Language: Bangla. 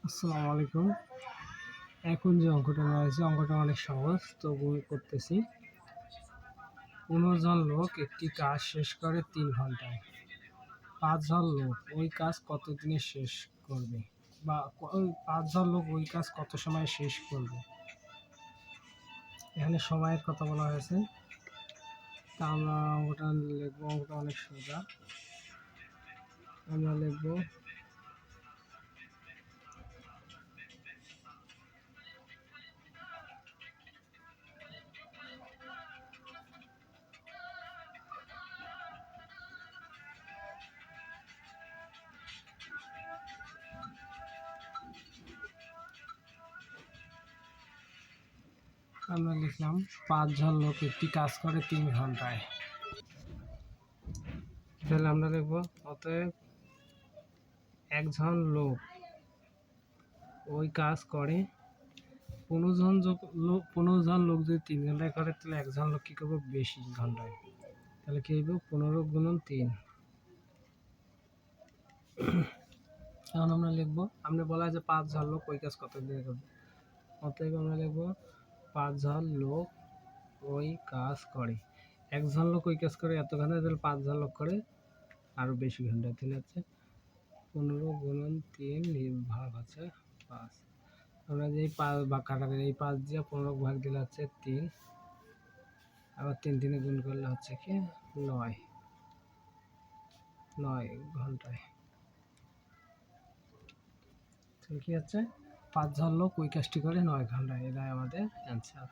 আসসালামু আলাইকুম। এখন যে অঙ্কটা নেওয়া হয়েছে অঙ্কটা অনেক সহজ, তবু করতেছি। 15 জন লোক একটি কাজ শেষ করে 3 ঘন্টায়। 5 জন লোক ওই কাজ কত দিনে শেষ করবে, বা ওই 5 জন লোক ওই কাজ কত সময় শেষ করবে। এখানে সময়ের কথা বলা হয়েছে। তা আমরা অঙ্কটা লিখবো। অঙ্কটা অনেক সোজা। আমরা লিখবো আমরা লিখলাম 5 জন লোক একটি কাজ করে 3 ঘন্টায়। তাহলে আমরা লিখবো অতএব একজন লোক ওই কাজ করে 15 জন লোক যদি 3 ঘন্টায় করে, তাহলে একজন লোক কী করবো বেশি ঘন্টায়। তাহলে কী হইব 15 গুণন 3। এখন আমরা লিখবো, আমরা বলা হয় যে 5 জন লোক ওই কাজ কত দিনে করবে। অতএব আমরা লিখবো 5 জন লোক ওই কাজ করে। একজন লোক ওই কাজ করে এত ঘন্টায়, তাহলে 5 জন লোক করে আরও বেশি ঘন্টায়। তাহলে হচ্ছে 15 গুণন 3 ভাগ হচ্ছে 5। আমরা যে 5 ভাগ কাটাকাটি, এই 5 দিয়ে 15 ভাগ দিলে হচ্ছে 3, আবার 3 3 গুণ করলে হচ্ছে কি 9 ঘন্টায়। কি হচ্ছে 5 জন লোক ওই কাজটি করে 9 ঘন্টায়। এটাই আমাদের অ্যান্সার।